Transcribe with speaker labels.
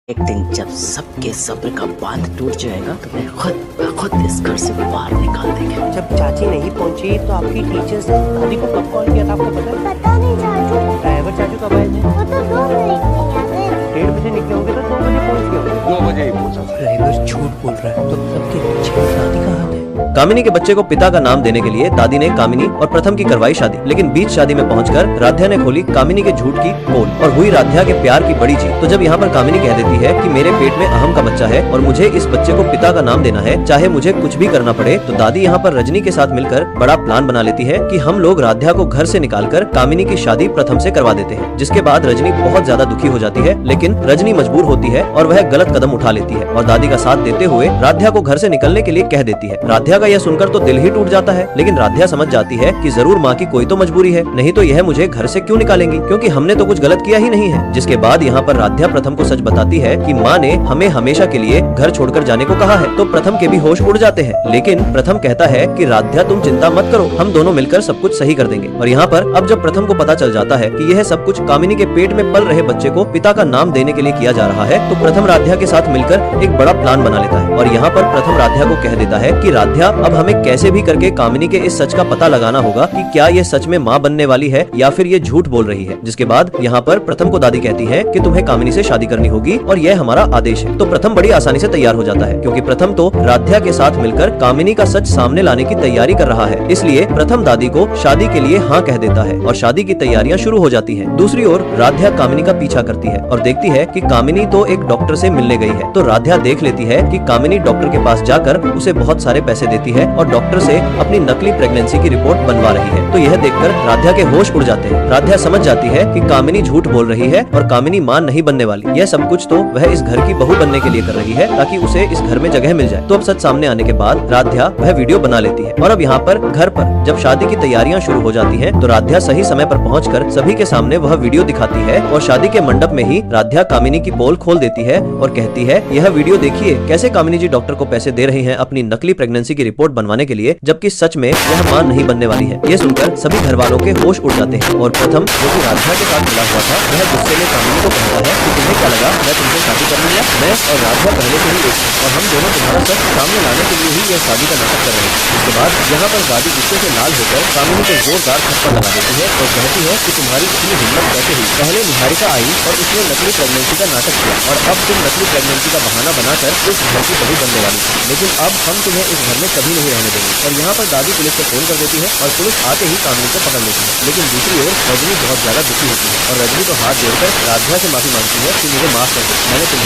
Speaker 1: एक दिन जब सबके सब्र का बांध टूट जाएगा तो मैं खुद इस घर से बाहर निकाल देंगे।
Speaker 2: जब चाची नहीं पहुंची तो आपकी टीचर्स ने दादी को कब कॉल किया था, आपको पता है?
Speaker 3: पता नहीं चाचू।
Speaker 2: ड्राइवर चाचू कब आए थे?
Speaker 3: वो तो 2 बजे
Speaker 2: 1:30 बजे निकले होंगे तो 2 बजे पहुंच गए होंगे।
Speaker 4: 2 बजे ही पहुंचा।
Speaker 2: ड्राइवर झूठ बोल रहा है तो सबके पीछे दादी का हाथ है।
Speaker 5: कामिनी के बच्चे को पिता का नाम देने के लिए दादी ने कामिनी और प्रथम की करवाई शादी, लेकिन बीच शादी में पहुंचकर राध्या ने खोली कामिनी के झूठ की पोल और हुई राध्या के प्यार की बड़ी जीत। तो जब यहाँ पर कामिनी कह देती है कि मेरे पेट में अहम का बच्चा है और मुझे इस बच्चे को पिता का नाम देना है, चाहे मुझे कुछ भी करना पड़े, तो दादी यहाँ पर रजनी के साथ मिलकर बड़ा प्लान बना लेती है कि हम लोग राध्या को घर से निकालकर कामिनी की शादी प्रथम से करवा देते हैं। जिसके बाद रजनी बहुत ज्यादा दुखी हो जाती है, लेकिन रजनी मजबूर होती है और वह गलत कदम उठा लेती है और दादी का साथ देते हुए राध्या को घर से निकलने के लिए कह देती है। राध्या का यह सुनकर तो दिल ही टूट जाता है, लेकिन राध्या समझ जाती है कि जरूर माँ की कोई तो मजबूरी है, नहीं तो यह मुझे घर से क्यों निकालेंगी, क्योंकि हमने तो कुछ गलत किया ही नहीं है। जिसके बाद यहाँ पर राध्या प्रथम को सच बताती है कि माँ ने हमें हमेशा के लिए घर छोड़कर जाने को कहा है। तो प्रथम के भी होश उड़ जाते हैं, लेकिन प्रथम कहता है कि राध्या तुम चिंता मत करो, हम दोनों मिलकर सब कुछ सही कर देंगे। और यहाँ पर अब जब प्रथम को पता चल जाता है कि यह सब कुछ कामिनी के पेट में पल रहे बच्चे को पिता का नाम देने के लिए किया जा रहा है, तो प्रथम राध्या के साथ मिलकर एक बड़ा प्लान बना लेता है। और यहाँ पर प्रथम राध्या को कह देता है कि राध्या अब हमें कैसे भी करके कामिनी के इस सच का पता लगाना होगा कि क्या ये सच में माँ बनने वाली है या फिर ये झूठ बोल रही है। जिसके बाद यहाँ पर प्रथम को दादी कहती है कि तुम्हें कामिनी से शादी करनी होगी और यह हमारा आदेश है। तो प्रथम बड़ी आसानी से तैयार हो जाता है, क्योंकि प्रथम तो राध्या के साथ मिलकर कामिनी का सच सामने लाने की तैयारी कर रहा है। इसलिए प्रथम दादी को शादी के लिए हाँ कह देता है और शादी की तैयारियां शुरू हो जाती है। दूसरी ओर राध्या कामिनी का पीछा करती है और देखती है कि कामिनी तो एक डॉक्टर से मिलने गई है। तो राध्या देख लेती है कि कामिनी डॉक्टर के पास जाकर उसे बहुत सारे पैसे देती है और डॉक्टर से अपनी नकली प्रेगनेंसी की रिपोर्ट बनवा रही है। तो यह देखकर राध्या के होश उड़ जाते हैं। राध्या समझ जाती है कि कामिनी झूठ बोल रही है और कामिनी मां नहीं बनने वाली। यह सब कुछ तो वह इस घर की बहू बनने के लिए कर रही है ताकि उसे इस घर में जगह मिल जाए। तो अब सच सामने आने के बाद राध्या वह वीडियो बना लेती है और अब यहाँ पर घर पर जब शादी की तैयारियां शुरू हो जाती हैं, तो राध्या सही समय पर पहुंचकर सभी के सामने वह वीडियो दिखाती है और शादी के मंडप में ही राध्या कामिनी की पोल खोल देती है और कहती है, यह वीडियो देखिए कैसे कामिनी जी डॉक्टर को पैसे दे रही हैं अपनी नकली प्रेगनेंसी की रिपोर्ट बनवाने के लिए, जबकि सच में यह मां नहीं बनने वाली है। ये सुनकर सभी घर वालों के होश उड़ जाते हैं और प्रथम जो कि राध्या के साथ मिला हुआ था, वह गुस्से में कामिनी को कहता है कि तुम्हें क्या लगा मैं तुमसे शादी कर लूंगा? मैं और राध्या पहले से ही एक हैं और हम दोनों तुम्हारा सच सामने लाने के लिए ही यह शादी का नाटक कर रहे हैं। इसके बाद यहाँ पर दादी गुस्से से लाल होकर कामिनी को जोरदार थप्पड़ लगा देती है और कहती है कि तुम्हारी इतनी हिम्मत कैसे हुई? पहले निहारिका आई और उसने नकली प्रेगनेंसी का नाटक किया और अब तुम नकली प्रेगनेंसी का बहाना बनाकर इस घर की बहू बनने वाली थी, लेकिन अब हम तुम्हें इस घर में कभी नहीं रहने देंगे। और यहाँ पर दादी पुलिस को फोन कर देती है और पुलिस आते ही कामिनी को पकड़ लेती है। लेकिन दूसरी ओर रजनी बहुत ज्यादा दुखी होती है और रजनी को हाथ जोड़कर राध्या से माफी मांगती है कि मुझे माफ कर दो, मैंने तुम्हारे